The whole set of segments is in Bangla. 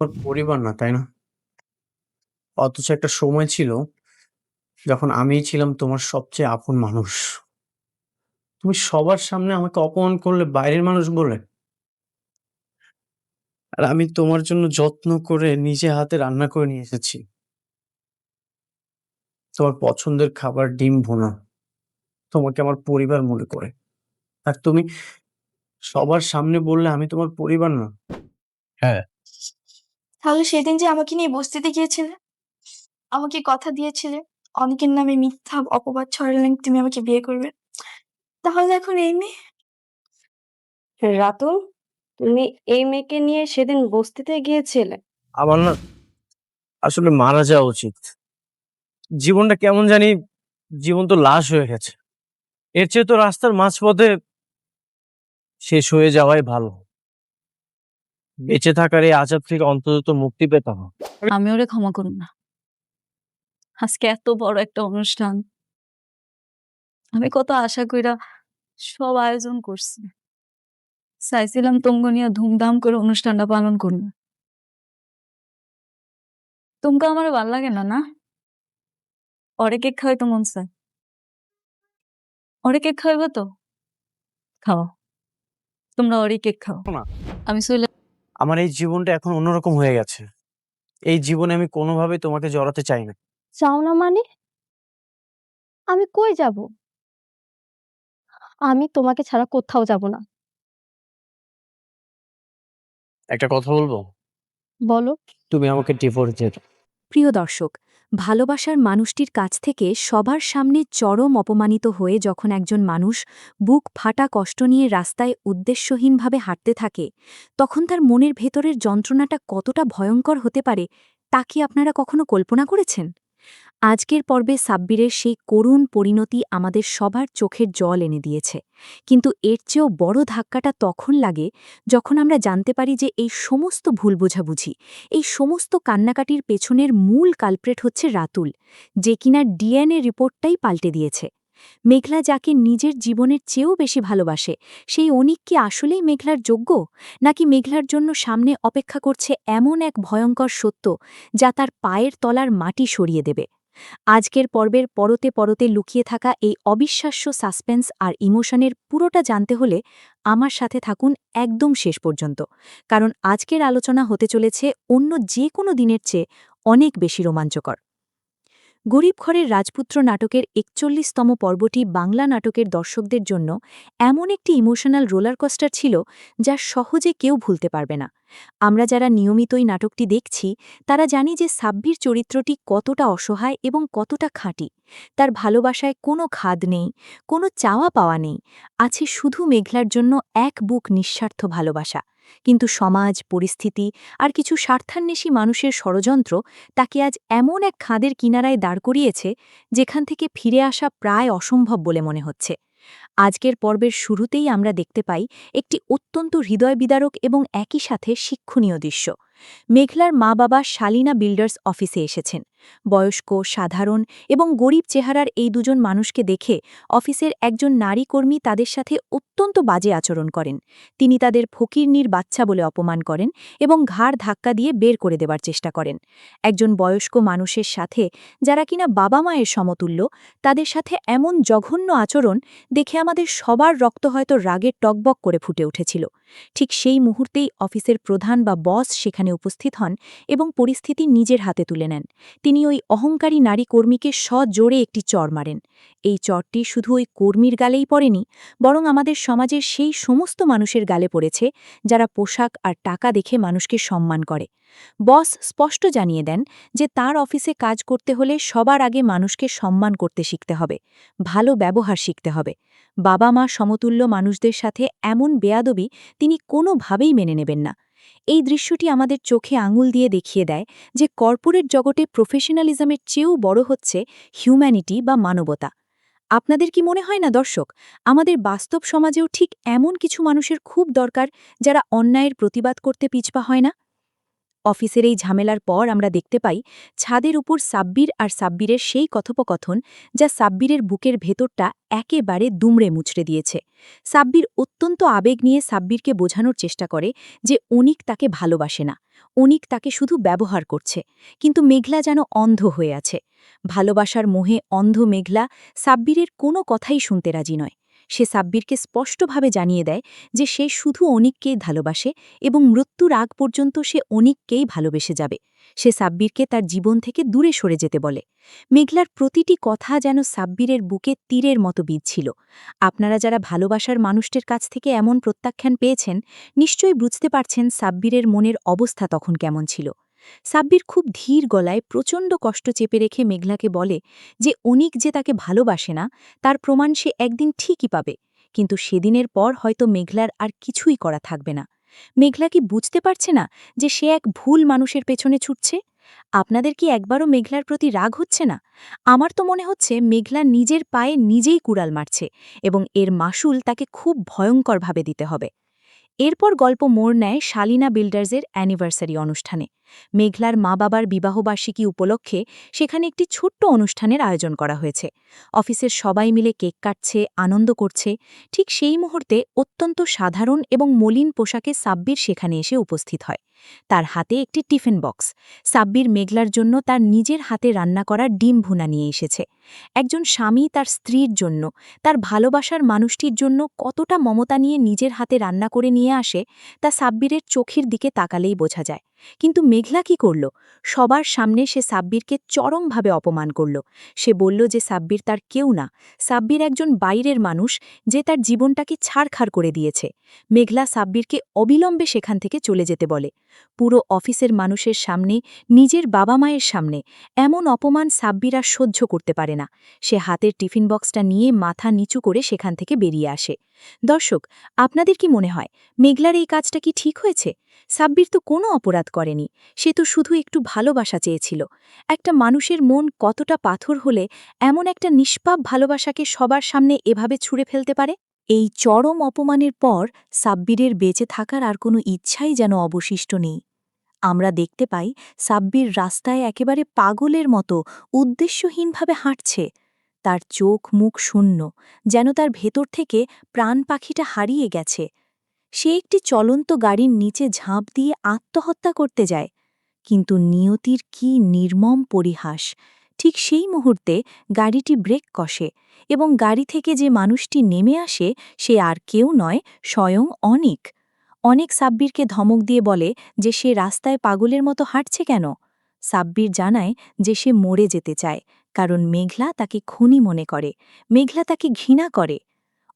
ওর পরিবার না, তাই না? অথচ একটা সময় ছিল যখন আমিই ছিলাম তোমার সবচেয়ে আপন মানুষ। তুমি সবার সামনে আমাকে অপমান করলে বাইরের মানুষ বলে। আর আমি তোমার জন্য যত্ন করে নিজে হাতে রান্না করে নিয়ে এসেছি। তোমার পছন্দের খাবার ডিম ভুনা। তোমাকে আমার পরিবার মনে করে। আর তুমি সবার সামনে বললে আমি তোমার পরিবার না। হ্যাঁ, তাহলে সেদিন যে আমাকে নিয়ে বস্তিতে গিয়েছিলে, আমাকে কথা দিয়েছিলে অনেকের নামে মিথ্যা অপবাদ ছড়ালে তুমি আমাকে বিয়ে করবে, তাহলে এখন এই মেয়ে? রাতুল, তুমি এই মেয়েকে নিয়ে সেদিন বস্তিতে গিয়েছিলে? আমার না আসলে মারা যাওয়া উচিত। জীবনটা কেমন জানি জীবন্ত লাশ হয়ে গেছে। এর চেয়ে তো রাস্তার মাঝপথে শেষ হয়ে যাওয়াই ভালো। বেঁচে থাকার এই আযাব থেকে অন্তত মুক্তি পেতাম। আমি ওরে ক্ষমা করব না। আজকে এত বড় একটা অনুষ্ঠান, আমি কত আশা কইরা সব আয়োজন করছি, চাইছিলাম তোমগো নিয়ে ধুমধাম করে অনুষ্ঠানটা পালন করবো। তোমকে আমার ভাল লাগে না, না? ওরে কেক খাওয়াইতো মন চায়, ওরে কেক খাওয়াইবো তো খাও, তোমরা ওরই কেক খাও। না, আমি চলে আমার এই জীবনটা এখন অন্যরকম হয়ে গেছে। এই জীবনে আমি কোনোভাবেই তোমাকে জড়াতে চাই না। চাও না মানে? আমি কই যাব? আমি তোমাকে ছাড়া কোথাও যাব না। একটা কথা বলবো? বলো। তুমি আমাকে ডিভোর্স দিয়ে দাও। প্রিয় দর্শক, ভালোবাসার মানুষটির কাছ থেকে সবার সামনে চরম অপমানিত হয়ে যখন একজন মানুষ বুক ফাটা কষ্ট নিয়ে রাস্তায় উদ্দেশ্যহীনভাবে হাঁটতে থাকে, তখন তার মনের ভেতরের যন্ত্রণাটা কতটা ভয়ঙ্কর হতে পারে তা কি আপনারা কখনো কল্পনা করেছেন? আজকের পর্বে সাব্বিরের সেই করুণ পরিণতি আমাদের সবার চোখের জল এনে দিয়েছে, কিন্তু এর চেয়েও বড় ধাক্কাটা তখন লাগে যখন আমরা জানতে পারি যে এই সমস্ত ভুল বোঝাবুঝি, এই সমস্ত কান্নাকাটির পেছনের মূল কালপ্রেট হচ্ছে রাতুল, যে কিনা ডিএনএ রিপোর্টটাই পাল্টে দিয়েছে। মেঘলা যাকে নিজের জীবনের চেয়েও বেশি ভালোবাসে, সেই অনিক কি আসলেই মেঘলার যোগ্য, নাকি মেঘলার জন্য সামনে অপেক্ষা করছে এমন এক ভয়ঙ্কর সত্য যা তার পায়ের তলার মাটি সরিয়ে দেবে? আজকের পর্বের পরতে পরতে লুকিয়ে থাকা এই অবিশ্বাস্য সাসপেন্স আর ইমোশনের পুরোটা জানতে হলে আমার সাথে থাকুন একদম শেষ পর্যন্ত, কারণ আজকের আলোচনা হতে চলেছে অন্য যে কোনো দিনের চেয়ে অনেক বেশি রোমাঞ্চকর। গরিব ঘরের রাজপুত্র নাটকের ৪১তম পর্বটি বাংলা নাটকের দর্শকদের জন্য এমন একটি ইমোশনাল রোলারকোস্টার ছিল যা সহজে কেউ ভুলতে পারবে না। আমরা যারা নিয়মিতই নাটকটি দেখছি তারা জানি যে সাব্বির চরিত্রটি কতটা অসহায় এবং কতটা খাঁটি। তার ভালোবাসায় কোনো খাদ নেই, কোনো চাওয়া পাওয়া নেই, আছে শুধু মেঘলার জন্য এক বুক নিঃস্বার্থ ভালোবাসা। কিন্তু সমাজ, পরিস্থিতি আর কিছু স্বার্থান্বেষী মানুষের ষড়যন্ত্র তাকে আজ এমন এক খাদের কিনারায় দাঁড় করিয়েছে যেখান থেকে ফিরে আসা প্রায় অসম্ভব বলে মনে হচ্ছে। আজকের পর্বের শুরুতেই আমরা দেখতে পাই একটি অত্যন্ত হৃদয়বিদারক এবং একই সাথে শিক্ষণীয় দৃশ্য। মেঘলার মা-বাবা শালিনা বিল্ডার্স অফিসে এসেছেন। বয়স্ক, সাধারণ এবং গরিব চেহারার এই দুজন মানুষকে দেখে অফিসের একজন নারী কর্মী তাদের সাথে অত্যন্ত বাজে আচরণ করেন। তিনি তাদের ফকিরনির বাচ্চা বলে অপমান করেন এবং ঘাড় ধাক্কা দিয়ে বের করে দেবার চেষ্টা করেন। একজন বয়স্ক মানুষের সাথে, যারা কিনা বাবা মায়ের সমতুল্য, তাদের সাথে এমন জঘন্য আচরণ দেখে আমাদের সবার রক্ত হয়তো রাগে টকবক করে ফুটে উঠেছিল। ঠিক সেই মুহূর্তেই অফিসের প্রধান বা বস সেখানে উপস্থিত হন এবং পরিস্থিতি নিজের হাতে তুলে নেন। তিনি ওই অহংকারী নারী কর্মীকে সজোরে একটি চড় মারেন। এই চড়টি শুধু ওই কর্মীর গালেই পড়েনি, বরং আমাদের সমাজের সেই সমস্ত মানুষের গালে পড়েছে যারা পোশাক আর টাকা দেখে মানুষকে সম্মান করে। বস স্পষ্ট জানিয়ে দেন যে তার অফিসে কাজ করতে হলে সবার আগে মানুষকে সম্মান করতে শিখতে হবে, ভালো ব্যবহার শিখতে হবে। বাবা মা সমতুল্য মানুষদের সাথে এমন বেয়াদবি তিনি কোনোভাবেই মেনে নেবেন না। এই দৃশ্যটি আমাদের চোখে আঙুল দিয়ে দেখিয়ে দেয় যে কর্পোরেট জগতে প্রফেশনালিজমের চেয়েও বড় হচ্ছে হিউম্যানিটি বা মানবতা। আপনাদের কি মনে হয় না দর্শক, আমাদের বাস্তব সমাজেও ঠিক এমন কিছু মানুষের খুব দরকার যারা অন্যায়ের প্রতিবাদ করতে পিছপা হয় না? অফিসের এই ঝামেলার পর আমরা দেখতে পাই ছাদের উপর সাব্বির আর সাব্বিরের সেই কথোপকথন যা সাব্বিরের বুকের ভেতরটা একেবারে দুমড়ে মুচড়ে দিয়েছে। সাব্বির অত্যন্ত আবেগ নিয়ে সাব্বিরকে বোঝানোর চেষ্টা করে যে অনিক তাকে ভালোবাসে না, অনিক তাকে শুধু ব্যবহার করছে। কিন্তু মেঘলা যেন অন্ধ হয়ে আছে। ভালোবাসার মোহে অন্ধ মেঘলা সাব্বিরের কোনো কথাই শুনতে রাজি নয়। সে সাব্বিরকে স্পষ্টভাবে জানিয়ে দেয় যে সে শুধু অনিককেই ভালোবাসে এবং মৃত্যুর আগ পর্যন্ত সে অনিককেই ভালোবেসে যাবে। সে সাব্বিরকে তার জীবন থেকে দূরে সরে যেতে বলে। মেঘলার প্রতিটি কথা যেন সাব্বিরের বুকে তীরের মতো বিঁধছিল। আপনারা যারা ভালোবাসার মানুষটির কাছ থেকে এমন প্রত্যাখ্যান পেয়েছেন, নিশ্চয়ই বুঝতে পারছেন সাব্বিরের মনের অবস্থা তখন কেমন ছিল। সাব্বির খুব ধীর গলায় প্রচণ্ড কষ্ট চেপে রেখে মেঘলাকে বলে যে অনিক যে তাকে ভালোবাসে না তার প্রমাণ সে একদিন ঠিকই পাবে, কিন্তু সেদিনের পর হয়তো মেঘলার আর কিছুই করা থাকবে না। মেঘলা কি বুঝতে পারছে না যে সে এক ভুল মানুষের পেছনে ছুটছে? আপনাদের কি একবারও মেঘলার প্রতি রাগ হচ্ছে না? আমার তো মনে হচ্ছে মেঘলা নিজের পায়ে নিজেই কুড়াল মারছে এবং এর মাসুল তাকে খুব ভয়ঙ্করভাবে দিতে হবে। এরপর গল্প মোড় নেয় শালিনা বিল্ডার্সের অ্যানিভার্সারি অনুষ্ঠানে। মেঘলার মা-বাবার বিবাহবার্ষিকী উপলক্ষে সেখানে একটি ছোট্ট অনুষ্ঠানের আয়োজন করা হয়েছে। অফিসের সবাই মিলে কেক কাটছে, আনন্দ করছে। ঠিক সেই মুহূর্তে অত্যন্ত সাধারণ এবং মলিন পোশাকে সাব্বির সেখানে এসে উপস্থিত হয়। তার হাতে একটি টিফিন বক্স। সাব্বির মেঘলার জন্য তার নিজের হাতে রান্না করা ডিম ভুনা নিয়ে এসেছে। একজন স্বামী তার স্ত্রীর জন্য, তার ভালোবাসার মানুষটির জন্য কতটা মমতা নিয়ে নিজের হাতে রান্না করে নিয়ে আসে তা সাব্বিরের চোখের দিকে তাকালেই বোঝা যায়। কিন্তু মেঘলা কি করল? সবার সামনে সে সাব্বিরকে চরমভাবে অপমান করল। সে বলল যে সাব্বির তার কেউ না, সাব্বির একজন বাইরের মানুষ যে তার জীবনটাকে ছাড়খাড় করে দিয়েছে। মেঘলা সাব্বিরকে অবিলম্বে সেখান থেকে চলে যেতে বলে। পুরো অফিসের মানুষের সামনে, নিজের বাবা মায়ের সামনে এমন অপমান সাব্বির আর সহ্য করতে পারে না। সে হাতের টিফিন বক্সটা নিয়ে মাথা নিচু করে সেখান থেকে বেরিয়ে আসে। দর্শক, আপনাদের কি মনে হয় মেঘলার এই কাজটা কি ঠিক হয়েছে? সাব্বির তো কোনো অপরাধ করেনি, সে তো শুধু একটু ভালোবাসা চেয়েছিল। একটা মানুষের মন কতটা পাথর হলে এমন একটা নিষ্পাপ ভালোবাসাকে সবার সামনে এভাবে ছুঁড়ে ফেলতে পারে? এই চরম অপমানের পর সাব্বিরের বেঁচে থাকার আর কোনো ইচ্ছাই যেন অবশিষ্ট নেই। আমরা দেখতে পাই সাব্বির রাস্তায় একেবারে পাগলের মতো উদ্দেশ্যহীনভাবে হাঁটছে। তার চোখ মুখ শূন্য, যেন তার ভেতর থেকে প্রাণ পাখিটা হারিয়ে গেছে। সে একটি চলন্ত গাড়ির নিচে ঝাঁপ দিয়ে আত্মহত্যা করতে যায়। কিন্তু নিয়তির কি নির্মম পরিহাস! ঠিক সেই মুহূর্তে গাড়িটি ব্রেক কষে এবং গাড়ি থেকে যে মানুষটি নেমে আসে সে আর কেউ নয়, স্বয়ং অনিক। অনেক সাব্বিরকে ধমক দিয়ে বলে যে সে রাস্তায় পাগলের মতো হাঁটছে কেন। সাব্বির জানায় যে সে মরে যেতে চায়, কারণ মেঘলা তাকে খুনি মনে করে, মেঘলা তাকে ঘৃণা করে।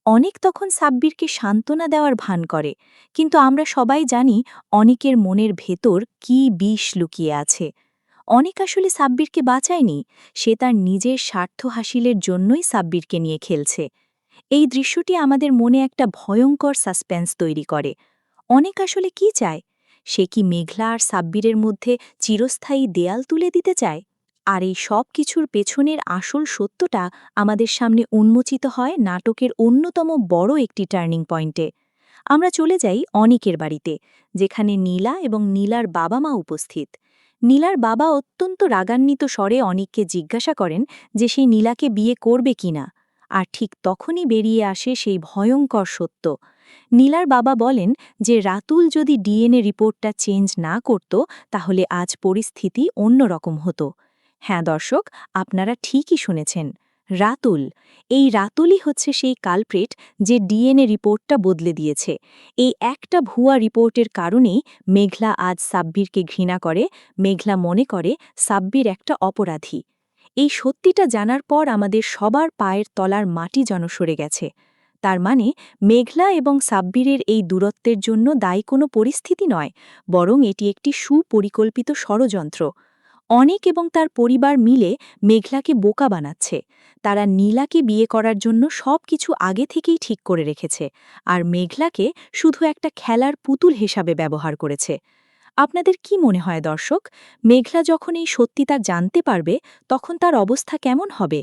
অনেক তখন সাব্বিরকে সান্ত্বনা দেওয়ার ভান করে, কিন্তু আমরা সবাই জানি অনেকের মনের ভেতর কি বিষ লুকিয়ে আছে। অনেক আসলে সাব্বিরকে বাঁচায়নি, সে তার নিজের স্বার্থ হাসিলের জন্যই সাব্বিরকে নিয়ে খেলছে। এই দৃশ্যটি আমাদের মনে একটা ভয়ঙ্কর সাসপেন্স তৈরি করে। অনেক আসলে কি চায়? সে কি মেঘলা আর সাব্বিরের মধ্যে চিরস্থায়ী দেয়াল তুলে দিতে চায়? আর এই সব কিছুর পেছনের আসল সত্যটা আমাদের সামনে উন্মোচিত হয় নাটকের অন্যতম বড় একটি টার্নিং পয়েন্টে। আমরা চলে যাই অনিকের বাড়িতে, যেখানে নীলা এবং নীলার বাবা মা উপস্থিত। নীলার বাবা অত্যন্ত রাগান্বিত স্বরে অনিককে জিজ্ঞাসা করেন যে সে নীলাকে বিয়ে করবে কিনা। আর ঠিক তখনই বেরিয়ে আসে সেই ভয়ঙ্কর সত্য। নীলার বাবা বলেন যে রাতুল যদি ডিএনএ রিপোর্টটা চেঞ্জ না করত তাহলে আজ পরিস্থিতি অন্যরকম হতো। হ্যাঁ দর্শক, আপনারা ঠিকই শুনেছেন, রাতুল। এই রাতুলই হচ্ছে সেই কালপ্রিট যে ডিএনএ রিপোর্টটা বদলে দিয়েছে। এই একটা ভুয়া রিপোর্টের কারণেই মেঘলা আজ সাব্বিরকে ঘৃণা করে, মেঘলা মনে করে সাব্বির একটা অপরাধী। এই সত্যিটা জানার পর আমাদের সবার পায়ের তলার মাটি যেন সরে গেছে। তার মানে মেঘলা এবং সাব্বিরের এই দূরত্বের জন্য দায়ী কোনো পরিস্থিতি নয়, বরং এটি একটি সুপরিকল্পিত ষড়যন্ত্র। অনেক এবং তার পরিবার মিলে মেঘলাকে বোকা বানাচ্ছে। তারা নীলাকে বিয়ে করার জন্য সবকিছু আগে থেকেই ঠিক করে রেখেছে, আর মেঘলাকে শুধু একটা খেলার পুতুল হিসাবে ব্যবহার করেছে। আপনাদের কি মনে হয় দর্শক, মেঘলা যখন এই সত্যিটা জানতে পারবে তখন তার অবস্থা কেমন হবে?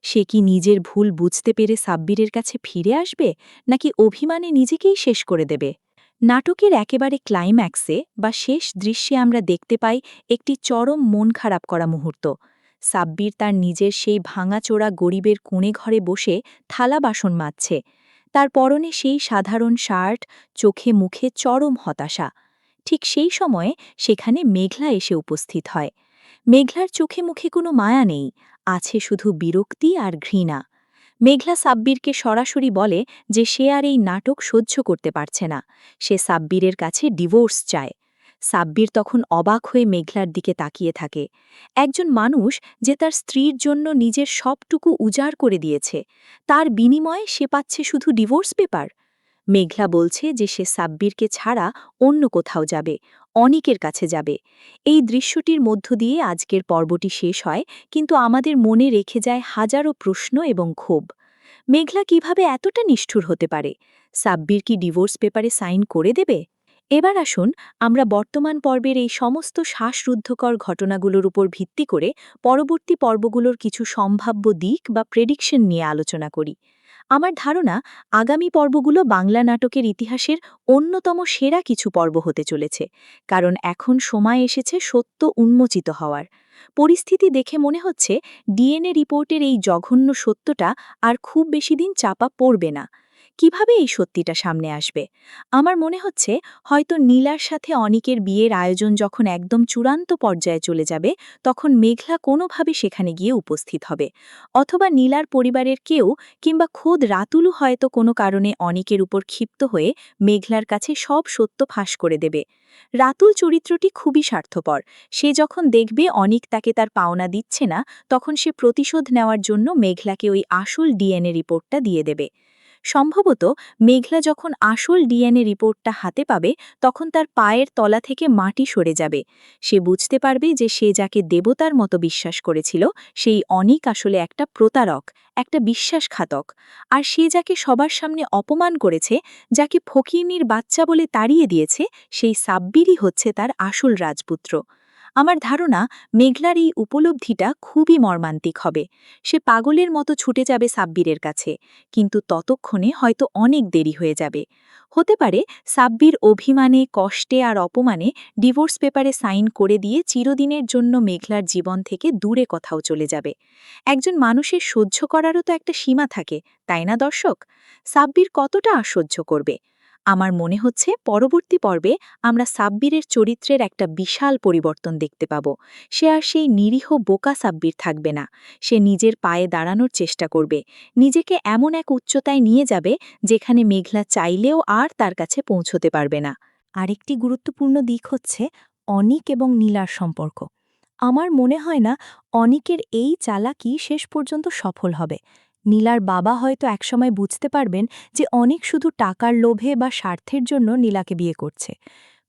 সে কি নিজের ভুল বুঝতে পেরে সাব্বিরের কাছে ফিরে আসবে, নাকি অভিমানে নিজেকেই শেষ করে দেবে? নাটকের একেবারে ক্লাইম্যাক্সে বা শেষ দৃশ্যে আমরা দেখতে পাই একটি চরম মন খারাপ করা মুহূর্ত। সাব্বির তার নিজের সেই ভাঙাচোরা গরিবের কোণে ঘরে বসে থালা বাসন মাজছে। তার পরনে সেই সাধারণ শার্ট, চোখে মুখে চরম হতাশা। ঠিক সেই সময়ে সেখানে মেঘলা এসে উপস্থিত হয়। মেঘলার চোখে মুখে কোনো মায়া নেই, আছে শুধু বিরক্তি আর ঘৃণা। মেঘলা সাব্বিরকে সরাসরি বলে যে সে আর এই নাটক সহ্য করতে পারছে না, সে সাব্বিরের কাছে ডিভোর্স চায়। সাব্বির তখন অবাক হয়ে মেঘলার দিকে তাকিয়ে থাকে। একজন মানুষ যে তার স্ত্রীর জন্য নিজের সবটুকু উজাড় করে দিয়েছে, তার বিনিময়ে সে পাচ্ছে শুধু ডিভোর্স পেপার। মেঘলা বলছে যে সে সাব্বিরকে ছাড়া অন্য কোথাও যাবে, অনিকের কাছে যাবে। এই দৃশ্যটির মধ্য দিয়ে আজকের পর্বটি শেষ হয়, কিন্তু আমাদের মনে রেখে যায় হাজারো প্রশ্ন এবং ক্ষোভ। মেঘলা কিভাবে এতটা নিষ্ঠুর হতে পারে? সাব্বির কি ডিভোর্স পেপারে সাইন করে দেবে? এবার আসুন আমরা বর্তমান পর্বের এই সমস্ত শ্বাসরুদ্ধকর ঘটনাগুলোর উপর ভিত্তি করে পরবর্তী পর্বগুলোর কিছু সম্ভাব্য দিক বা প্রেডিকশন নিয়ে আলোচনা করি। আমার ধারণা আগামী পর্বগুলো বাংলা নাটকের ইতিহাসের অন্যতম সেরা কিছু পর্ব হতে চলেছে, কারণ এখন সময় এসেছে সত্য উন্মোচিত হওয়ার। পরিস্থিতি দেখে মনে হচ্ছে ডিএনএ রিপোর্টের এই জঘন্য সত্যটা আর খুব বেশি দিন চাপা পড়বে না। কিভাবে এই সত্যিটা সামনে আসবে? আমার মনে হচ্ছে হয়তো নীলার সাথে অনিকের বিয়ের আয়োজন যখন একদম চূড়ান্ত পর্যায়ে চলে যাবে, তখন মেঘলা কোনোভাবে সেখানে গিয়ে উপস্থিত হবে। অথবা নীলার পরিবারের কেউ কিংবা খোদ রাতুলু হয়তো কোনো কারণে অনিকের উপর ক্ষিপ্ত হয়ে মেঘলার কাছে সব সত্য ফাঁস করে দেবে। রাতুল চরিত্রটি খুবই স্বার্থপর। সে যখন দেখবে অনিক তাকে তার পাওনা দিচ্ছে না, তখন সে প্রতিশোধ নেওয়ার জন্য মেঘলাকে ওই আসল ডিএনএ রিপোর্টটা দিয়ে দেবে। সম্ভবত মেঘলা যখন আসল ডিএনএ রিপোর্টটা হাতে পাবে, তখন তার পায়ের তলা থেকে মাটি সরে যাবে। সে বুঝতে পারবে যে সে যাকে দেবতার মতো বিশ্বাস করেছিল, সেই অনিক আসলে একটা প্রতারক, একটা বিশ্বাসঘাতক। আর সে যাকে সবার সামনে অপমান করেছে, যাকে ফকিরনির বাচ্চা বলে তাড়িয়ে দিয়েছে, সেই সাব্বিরই হচ্ছে তার আসল রাজপুত্র। আমার ধারণা মেঘলার এই উপলব্ধিটা খুবই মর্মান্তিক হবে। সে পাগলের মতো ছুটে যাবে সাব্বিরের কাছে, কিন্তু ততক্ষণে হয়তো অনেক দেরি হয়ে যাবে। হতে পারে সাব্বির অভিমানে, কষ্টে আর অপমানে ডিভোর্স পেপারে সাইন করে দিয়ে চিরদিনের জন্য মেঘলার জীবন থেকে দূরে কোথাও চলে যাবে। একজন মানুষের সহ্য করারও তো একটা সীমা থাকে, তাই না দর্শক? সাব্বির কতটা অসহ্য করবে? আমার মনে হচ্ছে পরবর্তী পর্বে আমরা সাব্বিরের চরিত্রের একটা বিশাল পরিবর্তন দেখতে পাব। সে আর সেই নিরীহ বোকা সাব্বির থাকবে না। সে নিজের পায়ে দাঁড়ানোর চেষ্টা করবে, নিজেকে এমন এক উচ্চতায় নিয়ে যাবে যেখানে মেঘলা চাইলেও আর তার কাছে পৌঁছতে পারবে না। আরেকটি গুরুত্বপূর্ণ দিক হচ্ছে অনিক এবং নীলার সম্পর্ক। আমার মনে হয় না অনিকের এই চালাকি শেষ পর্যন্ত সফল হবে। নীলার বাবা হয়তো একসময় বুঝতে পারবেন যে অনিক শুধু টাকার লোভে বা স্বার্থের জন্য নীলাকে বিয়ে করছে।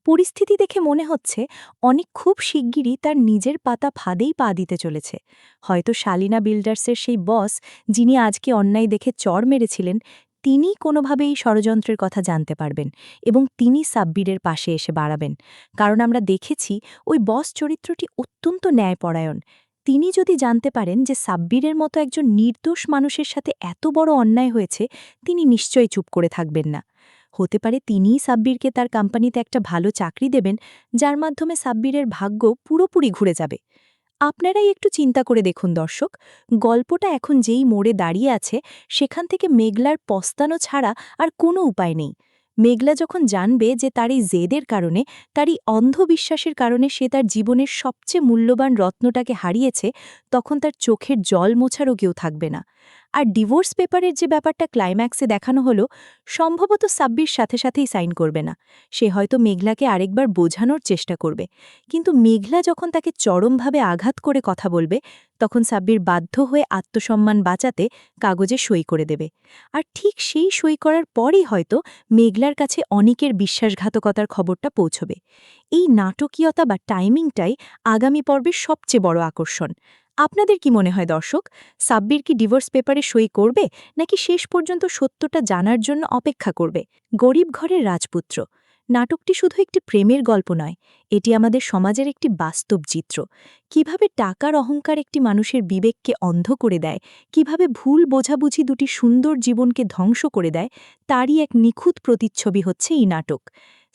পরিস্থিতি দেখে মনে হচ্ছে অনিক খুব শিগগিরই তার নিজের পাতা ফাঁদেই পা দিতে চলেছে। হয়তো শালিনা বিল্ডার্সের সেই বস, যিনি আজকে অন্যায় দেখে চড় মেরেছিলেন, তিনি কোনোভাবে এই ষড়যন্ত্রের কথা জানতে পারবেন এবং তিনি সাব্বিরের পাশে এসে বাড়াবেন। কারণ আমরা দেখেছি ওই বস চরিত্রটি অত্যন্ত ন্যায়পরায়ণ। তিনি যদি জানতে পারেন যে সাব্বিরের মতো একজন নির্দোষ মানুষের সাথে এত বড় অন্যায় হয়েছে, তিনি নিশ্চয়ই চুপ করে থাকবেন না। হতে পারে তিনিই সাব্বিরকে তার কোম্পানিতে একটা ভালো চাকরি দেবেন, যার মাধ্যমে সাব্বিরের ভাগ্য পুরোপুরি ঘুরে যাবে। আপনারাই একটু চিন্তা করে দেখুন দর্শক, গল্পটা এখন যেই মোড়ে দাঁড়িয়ে আছে, সেখান থেকে মেঘলার পস্তানো ছাড়া আর কোনো উপায় নেই। মেঘলা যখন জানবে যে তার এই জেদের কারণে, তার এই অন্ধবিশ্বাসের কারণে সে তার জীবনের সবচেয়ে মূল্যবান রত্নটাকে হারিয়েছে, তখন তার চোখের জল মোছারও কেউ থাকবে না। আর ডিভোর্স পেপারের যে ব্যাপারটা ক্লাইম্যাক্সে দেখানো হলো, সম্ভবত সাব্বির সাথে সাথেই সাইন করবে না। সে হয়তো মেঘলাকে আরেকবার বোঝানোর চেষ্টা করবে, কিন্তু মেঘলা যখন তাকে চরমভাবে আঘাত করে কথা বলবে, তখন সাব্বির বাধ্য হয়ে আত্মসম্মান বাঁচাতে কাগজে সই করে দেবে। আর ঠিক সেই সই করার পরই হয়তো মেঘলার কাছে অনিকের বিশ্বাসঘাতকতার খবরটা পৌঁছবে। এই নাটকীয়তা বা টাইমিংটাই আগামী পর্বের সবচেয়ে বড় আকর্ষণ। আপনাদের কি মনে হয় দর্শক, সাব্বির কি ডিভোর্স পেপারে সই করবে, নাকি শেষ পর্যন্ত সত্যটা জানার জন্য অপেক্ষা করবে? গরিব ঘরের রাজপুত্র নাটকটি শুধু একটি প্রেমের গল্প নয়, এটি আমাদের সমাজের একটি বাস্তব চিত্র। কিভাবে টাকার অহংকার একটি মানুষের বিবেককে অন্ধ করে দেয়, কিভাবে ভুল বোঝাবুঝি দুটি সুন্দর জীবনকে ধ্বংস করে দেয়, তারই এক নিখুঁত প্রতিচ্ছবি হচ্ছে এই নাটক।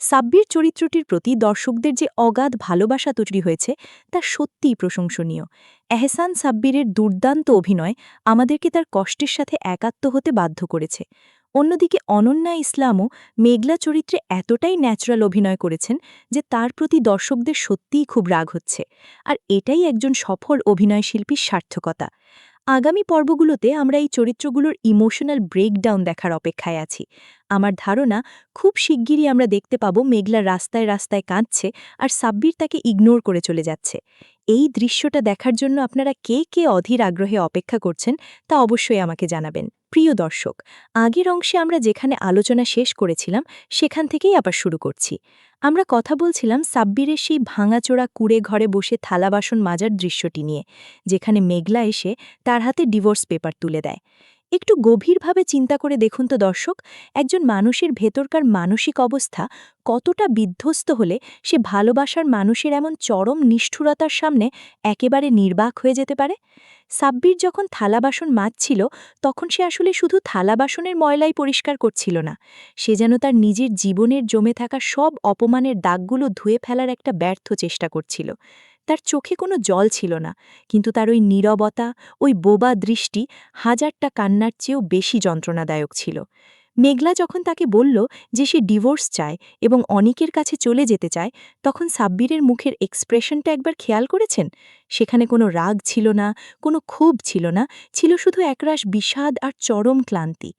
সাব্বির চরিত্রটির প্রতি দর্শকদের যে অগাধ ভালোবাসা তৈরি হয়েছে তা সত্যিই প্রশংসনীয়। এহসান সাব্বিরের দুর্দান্ত অভিনয় আমাদেরকে তার কষ্টের সাথে একাত্ম হতে বাধ্য করেছে। অন্যদিকে অনন্যা ইসলামও মেঘলা চরিত্রে এতটাই ন্যাচারাল অভিনয় করেছেন যে তার প্রতি দর্শকদের সত্যিই খুব রাগ হচ্ছে, আর এটাই একজন সফল অভিনয়শিল্পীর সার্থকতা। আগামী পর্বগুলোতে আমরা এই চরিত্রগুলোর ইমোশনাল ব্রেকডাউন দেখার অপেক্ষায় আছি। আমার ধারণা খুব শিগগিরই আমরা দেখতে পাব মেঘলা রাস্তায় রাস্তায় কাঁদছে আর সাব্বির তাকে ইগনোর করে চলে যাচ্ছে। এই দৃশ্যটা দেখার জন্য আপনারা কে কে অধীর আগ্রহে অপেক্ষা করছেন তা অবশ্যই আমাকে জানাবেন। প্রিয় দর্শক, আগের অংশে আমরা যেখানে আলোচনা শেষ করেছিলাম সেখান থেকেই আবার শুরু করছি। আমরা কথা বলছিলাম সাব্বিরের সেই ভাঙাচোরা কুড়ে ঘরে বসে থালা বাসন মাজার দৃশ্যটি নিয়ে, যেখানে মেঘলা এসে তার হাতে ডিভোর্স পেপার তুলে দেয়। একটু গভীরভাবে চিন্তা করে দেখুন তো দর্শক, একজন মানুষের ভেতরকার মানসিক অবস্থা কতটা বিধ্বস্ত হলে সে ভালোবাসার মানুষের এমন চরম নিষ্ঠুরতার সামনে একেবারে নির্বাক হয়ে যেতে পারে। সাব্বির যখন থালা বাসন মাজছিল তখন সে আসলে শুধু থালা বাসনের ময়লাই পরিষ্কার করছিল না, সে যেন তার নিজের জীবনের জমে থাকা সব অপমানের দাগগুলো ধুয়ে ফেলার একটা ব্যর্থ চেষ্টা করছিল। তার চোখে কোনো জল ছিল না, কিন্তু তার ওই নীরবতা, ওই বোবা দৃষ্টি হাজারটা কান্নার চেয়েও বেশি যন্ত্রণাদায়ক ছিল। মেঘলা যখন তাকে বলল যে সে ডিভোর্স চায় এবং অনিকের কাছে চলে যেতে চায়, তখন সাব্বিরের মুখের এক্সপ্রেশনটা একবার খেয়াল করেছেন? সেখানে কোনো রাগ ছিল না, কোনো ক্ষোভ ছিল না, ছিল শুধু একরাশ বিষাদ আর চরম ক্লান্তি।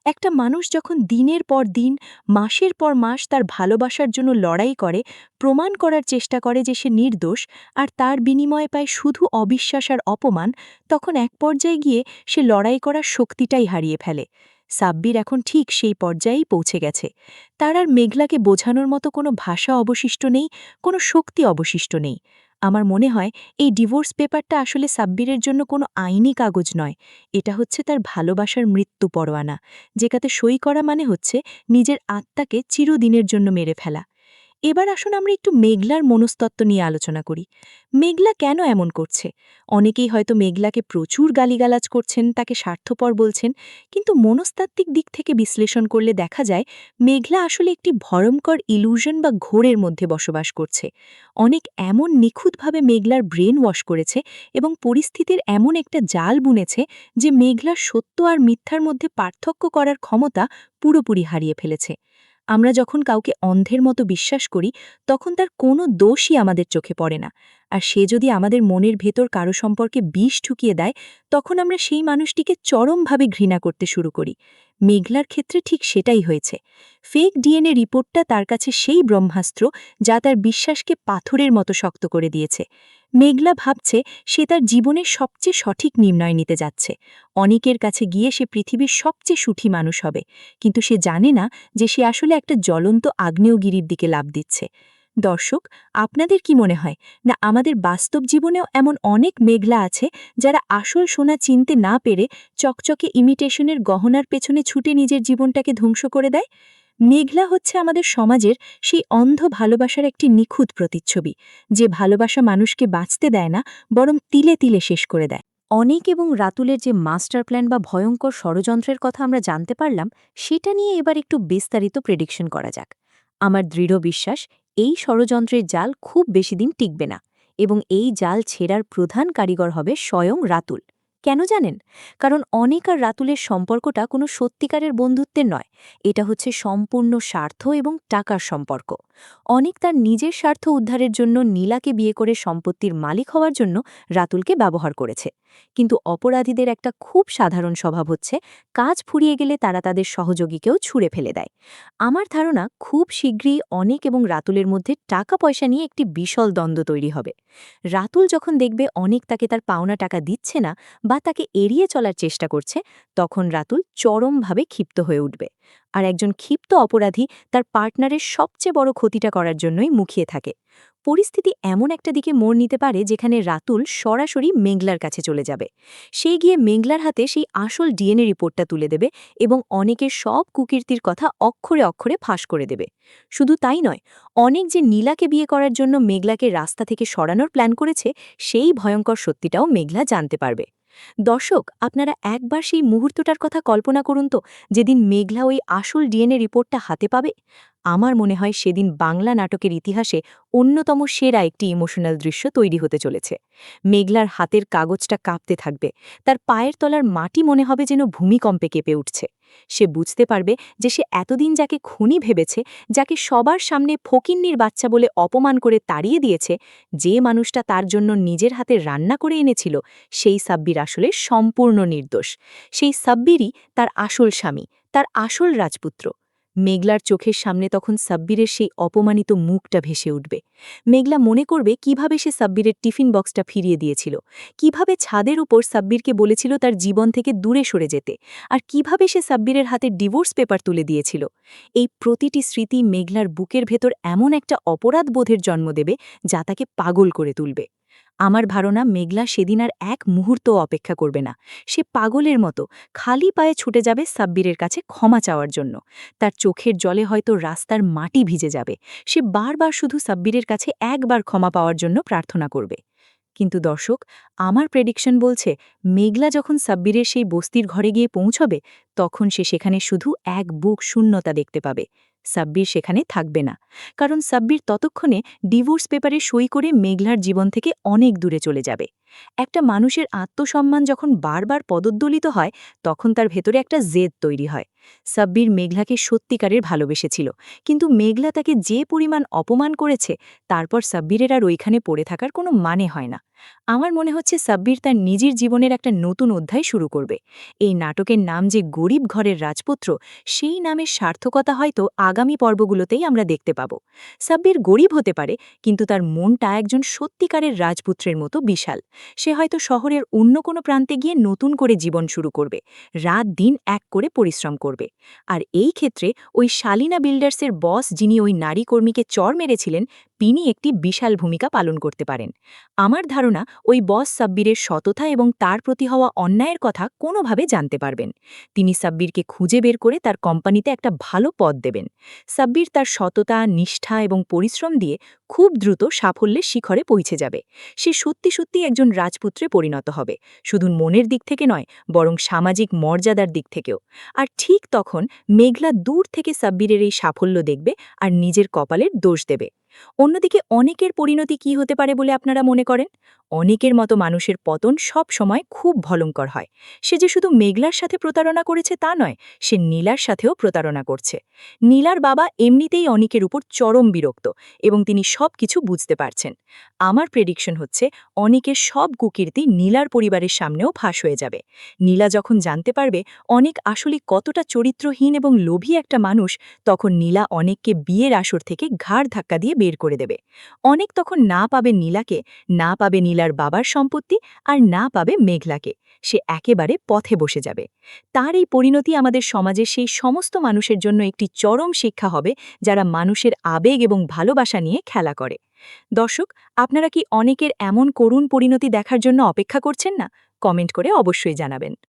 একটা মানুষ যখন দিনের পর দিন, মাসের পর মাস তার ভালোবাসার জন্য লড়াই করে, প্রমাণ করার চেষ্টা করে যে সে নির্দোষ, আর তার বিনিময়ে পায় শুধু অবিশ্বাস আর অপমান, তখন এক পর্যায়ে গিয়ে সে লড়াই করার শক্তিটাই হারিয়ে ফেলে। সাব্বির এখন ঠিক সেই পর্যায়েই পৌঁছে গেছে। তার আর মেঘলাকে বোঝানোর মতো কোনো ভাষা অবশিষ্ট নেই, কোনো শক্তি অবশিষ্ট নেই। আমার মনে হয় এই ডিভোর্স পেপারটা আসলে সাব্বিরের জন্য কোনো আইনি কাগজ নয়, এটা হচ্ছে তার ভালোবাসার মৃত্যু পরোয়ানা, যেটাতে সই করা মানে হচ্ছে নিজের আত্মাকে চিরদিনের জন্য মেরে ফেলা। এবার আসুন আমরা একটু মেঘলার মনস্তত্ত্ব নিয়ে আলোচনা করি। মেঘলা কেন এমন করছে? অনেকেই হয়তো মেঘলাকে প্রচুর গালিগালাজ করছেন, তাকে স্বার্থপর বলছেন, কিন্তু মনস্তাত্ত্বিক দিক থেকে বিশ্লেষণ করলে দেখা যায় মেঘলা আসলে একটি ভয়ঙ্কর ইলুশন বা ঘোরের মধ্যে বসবাস করছে। অনেক এমন নিখুঁতভাবে মেঘলার ব্রেন ওয়াশ করেছে এবং পরিস্থিতির এমন একটা জাল বুনেছে যে মেঘলার সত্য আর মিথ্যার মধ্যে পার্থক্য করার ক্ষমতা পুরোপুরি হারিয়ে ফেলেছে। আমরা যখন কাউকে অন্ধের মতো বিশ্বাস করি তখন তার কোনো দোষই আমাদের চোখে পড়ে না, আর সে যদি আমাদের মনের ভেতর কারো সম্পর্কে বিষ ঢুকিয়ে দেয় তখন আমরা সেই মানুষটিকে চরমভাবে ঘৃণা করতে শুরু করি। মেঘলার ক্ষেত্রে ঠিক সেটাই হয়েছে। ফেক ডিএনএ রিপোর্টটা তার কাছে সেই ব্রহ্মাস্ত্র যা তার বিশ্বাসকে পাথরের মতো শক্ত করে দিয়েছে। মেঘলা ভাবছে সে তার জীবনের সবচেয়ে সঠিক নির্ণয় নিতে যাচ্ছে, অনিকের কাছে গিয়ে সে পৃথিবীর সবচেয়ে সুখী মানুষ হবে, কিন্তু সে জানে না যে সে আসলে একটা জ্বলন্ত আগ্নেয়গিরির দিকে লাফ দিচ্ছে। দর্শক, আপনাদের কি মনে হয় না আমাদের বাস্তব জীবনেও এমন অনেক মেঘলা আছে যারা আসল সোনা চিনতে না পেরে চকচকে ইমিটেশনের গহনার পেছনে ছুটে নিজের জীবনটাকে ধ্বংস করে দেয়? মেঘলা হচ্ছে আমাদের সমাজের সেই অন্ধ ভালোবাসার একটি নিখুঁত প্রতিচ্ছবি, যে ভালোবাসা মানুষকে বাঁচতে দেয় না, বরং তিলে তিলে শেষ করে দেয়। অনিক এবং রাতুলের যে মাস্টার প্ল্যান বা ভয়ঙ্কর ষড়যন্ত্রের কথা আমরা জানতে পারলাম, সেটা নিয়ে এবার একটু বিস্তারিত প্রেডিকশন করা যাক। আমার দৃঢ় বিশ্বাস এই ষড়যন্ত্রের জাল খুব বেশি দিন টিকবে না, এবং এই জাল ছেঁড়ার প্রধান কারিগর হবে স্বয়ং রাতুল। কেন জানেন? কারণ অনিক আর রাতুলের সম্পর্কটা কোনো সত্যিকারের বন্ধুত্বের নয়, এটা হচ্ছে সম্পূর্ণ স্বার্থ এবং টাকার সম্পর্ক। অনিক তার নিজের স্বার্থ উদ্ধারের জন্য নীলাকে বিয়ে করে সম্পত্তির মালিক হওয়ার জন্য রাতুলকে ব্যবহার করেছে, কিন্তু অপরাধীদের একটা খুব সাধারণ স্বভাব হচ্ছে কাজ ফুরিয়ে গেলে তারা তাদের সহযোগীকেও ছুঁড়ে ফেলে দেয়। আমার ধারণা খুব শীঘ্রই অনিক এবং রাতুলের মধ্যে টাকা পয়সা নিয়ে একটি বিশাল দ্বন্দ্ব তৈরি হবে। রাতুল যখন দেখবে অনিক তাকে তার পাওনা টাকা দিচ্ছে না বা তাকে এড়িয়ে চলার চেষ্টা করছে, তখন রাতুল চরমভাবে ক্ষিপ্ত হয়ে উঠবে। আর একজন ক্ষিপ্ত অপরাধী তার পার্টনারের সবচেয়ে বড় ক্ষতিটা করার জন্যই মুখিয়ে থাকে। পরিস্থিতি এমন একটা দিকে মোড় নিতে পারে যেখানে রাতুল সরাসরি মেঘলার কাছে চলে যাবে। সে গিয়ে মেঘলার হাতে সেই আসল ডিএনএ রিপোর্টটা তুলে দেবে এবং অনেকের সব কুকীর্তির কথা অক্ষরে অক্ষরে ফাঁস করে দেবে। শুধু তাই নয়, অনেক যে নীলাকে বিয়ে করার জন্য মেঘলাকে রাস্তা থেকে সরানোর প্ল্যান করেছে, সেই ভয়ঙ্কর সত্যিটাও মেঘলা জানতে পারবে। দর্শক, আপনারা একবার সেই মুহূর্তটার কথা কল্পনা করুন তো, যেদিন মেঘলা ওই আসল ডিএনএ রিপোর্টটা হাতে পাবে। আমার মনে হয় সেদিন বাংলা নাটকের ইতিহাসে অন্যতম সেরা একটি ইমোশনাল দৃশ্য তৈরি হতে চলেছে। মেঘলার হাতের কাগজটা কাঁপতে থাকবে, তার পায়ের তলার মাটি মনে হবে যেন ভূমিকম্পে কেঁপে উঠছে। সে বুঝতে পারবে যে সে এতদিন যাকে খুনি ভেবেছে, যাকে সবার সামনে ফকিন্নির বাচ্চা বলে অপমান করে তাড়িয়ে দিয়েছে, যে মানুষটা তার জন্য নিজের হাতে রান্না করে এনেছিল, সেই সাব্বির আসলে সম্পূর্ণ নির্দোষ। সেই সাব্বিরই তার আসল স্বামী, তার আসল রাজপুত্র। মেঘলার চোখের সামনে তখন সাব্বিরের সেই অপমানিত মুখটা ভেসে উঠবে। মেঘলা মনে করবে কিভাবে সে সাব্বিরের টিফিন বক্সটা ফিরিয়ে দিয়েছিল, কিভাবে ছাদের উপর সাব্বিরকে বলেছিল তার জীবন থেকে দূরে সরে যেতে, আর কিভাবে সে সাব্বিরের হাতে ডিভোর্স পেপার তুলে দিয়েছিল। এই প্রতিটি স্মৃতি মেঘলার বুকের ভেতর এমন একটা অপরাধ বোধের জন্ম দেবে যা তাকে পাগল করে তুলবে। আমার ধারণা মেঘলা সেদিন আর এক মুহূর্ত অপেক্ষা করবে না। সে পাগলের মতো খালি পায়ে ছুটে যাবে সাব্বিরের কাছে ক্ষমা চাওয়ার জন্য। তার চোখের জলে হয়তো রাস্তার মাটি ভিজে যাবে। সে বারবার শুধু সাব্বিরের কাছে একবার ক্ষমা পাওয়ার জন্য প্রার্থনা করবে। কিন্তু দর্শক, আমার প্রেডিকশন বলছে মেঘলা যখন সাব্বিরের সেই বস্তির ঘরে গিয়ে পৌঁছবে, তখন সে সেখানে শুধু এক বুক শূন্যতা দেখতে পাবে। সাব্বির সেখানে থাকবে না, কারণ সাব্বির ততক্ষণে ডিভোর্স পেপারে সই করে মেঘলার জীবন থেকে অনেক দূরে চলে যাবে। একটা মানুষের আত্মসম্মান যখন বারবার পদদলিত হয়, তখন তার ভেতরে একটা জেদ তৈরি হয়। সাব্বির মেঘলাকে সত্যিকারের ভালোবেসেছিল, কিন্তু মেঘলা তাকে যে পরিমাণ অপমান করেছে, তারপর সাব্বিরের আর ওইখানে পড়ে থাকার কোনো মানে হয় না। আমার মনে হচ্ছে সাব্বির তার নিজের জীবনের একটা নতুন অধ্যায় শুরু করবে। এই নাটকের নাম যে গরিব ঘরের রাজপুত্র, সেই নামের সার্থকতা হয়তো আগামী পর্বগুলোতেই আমরা দেখতে পাব। সাব্বির গরিব হতে পারে, কিন্তু তার মনটা একজন সত্যিকারের রাজপুত্রের মতো বিশাল। সে হয়তো শহরের অন্য কোনো প্রান্তে গিয়ে নতুন করে জীবন শুরু করবে, রাত দিন এক করে পরিশ্রম করবে। আর এই ক্ষেত্রে ওই শালিনা বিল্ডার্সের বস, যিনি ওই নারী কর্মীকে চর মেরেছিলেন, তিনি একটি বিশাল ভূমিকা পালন করতে পারেন। আমার ধারণা ওই বস সাব্বিরের সততা এবং তার প্রতি হওয়া অন্যায়ের কথা কোনোভাবে জানতে পারবেন। তিনি সাব্বিরকে খুঁজে বের করে তার কোম্পানিতে একটা ভালো পদ দেবেন। সাব্বির তার সততা, নিষ্ঠা এবং পরিশ্রম দিয়ে খুব দ্রুত সাফল্যের শিখরে পৌঁছে যাবে। সে সত্যি সত্যি একজন রাজপুত্রে পরিণত হবে, শুধু মনের দিক থেকে নয়, বরং সামাজিক মর্যাদার দিক থেকেও। আর ঠিক তখন মেঘলা দূর থেকে সাব্বিরের এই সাফল্য দেখবে আর নিজের কপালের দোষ দেবে। অন্যদিকে অনেকের পরিণতি কি হতে পারে বলে আপনারা মনে করেন? অনেকের মতো মানুষের পতন সব সময় খুব ভয়ঙ্কর হয়। সে যে শুধু মেঘলার সাথে প্রতারণা করেছে তা নয়, সে নীলার সাথেও প্রতারণা করছে। নীলার বাবা এমনিতেই অনেকের উপর চরম বিরক্ত এবং তিনি সব কিছু বুঝতে পারছেন। আমার প্রেডিকশন হচ্ছে অনেকের সব কুকীর্তি নীলার পরিবারের সামনেও ফাঁস হয়ে যাবে। নীলা যখন জানতে পারবে অনেক আসলে কতটা চরিত্রহীন এবং লোভী একটা মানুষ, তখন নীলা অনেককে বিয়ের আসর থেকে ঘাড় ধাক্কা দিয়ে বের করে দেবে। অনেক তখন না পাবে নীলাকে, না পাবে নীলার বাবার সম্পত্তি, আর না পাবে মেঘলাকে। সে একেবারে পথে বসে যাবে। তার এই পরিণতি আমাদের সমাজের সেই সমস্ত মানুষের জন্য একটি চরম শিক্ষা হবে, যারা মানুষের আবেগ এবং ভালোবাসা নিয়ে খেলা করে। দর্শক, আপনারা কি অনেকের এমন করুণ পরিণতি দেখার জন্য অপেক্ষা করছেন না? কমেন্ট করে অবশ্যই জানাবেন।